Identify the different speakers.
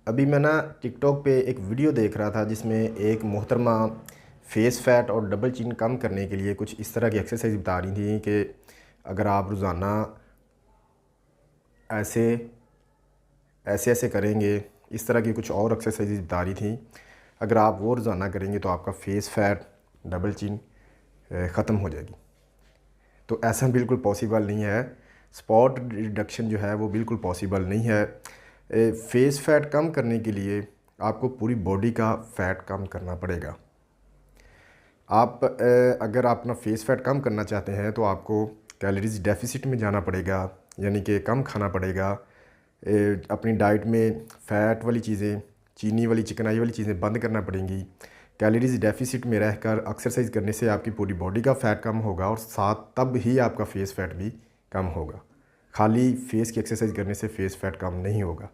Speaker 1: अभी मैं ना टिकटॉक पे एक वीडियो देख रहा था जिसमें एक मोहतरमा फेस फैट और डबल चिन कम करने के लिए कुछ इस तरह की एक्सरसाइज बता रही थी कि अगर आप रोज़ाना ऐसे ऐसे ऐसे करेंगे, इस तरह की कुछ और एक्सरसाइज बता रही थी। अगर आप वो रोज़ाना करेंगे तो आपका फेस फैट डबल चिन ख़त्म हो जाएगी। तो ऐसा बिल्कुल पॉसिबल नहीं है। स्पॉट रिडक्शन जो है वो बिल्कुल पॉसिबल नहीं है। फेस फैट कम करने के लिए आपको पूरी बॉडी का फ़ैट कम करना पड़ेगा। आप अगर आप अपना फेस फैट कम करना चाहते हैं तो आपको कैलोरीज डेफिसिट में जाना पड़ेगा, यानी कि कम खाना पड़ेगा। अपनी डाइट में फ़ैट वाली चीज़ें, चीनी वाली, चिकनाई वाली चीज़ें बंद करना पड़ेंगी। कैलोरीज डेफिसिट में रहकर एक्सरसाइज करने से आपकी पूरी बॉडी का फ़ैट कम होगा और साथ तब ही आपका फेस फैट भी कम होगा। खाली फेस की एक्सरसाइज करने से फेस फैट कम नहीं होगा।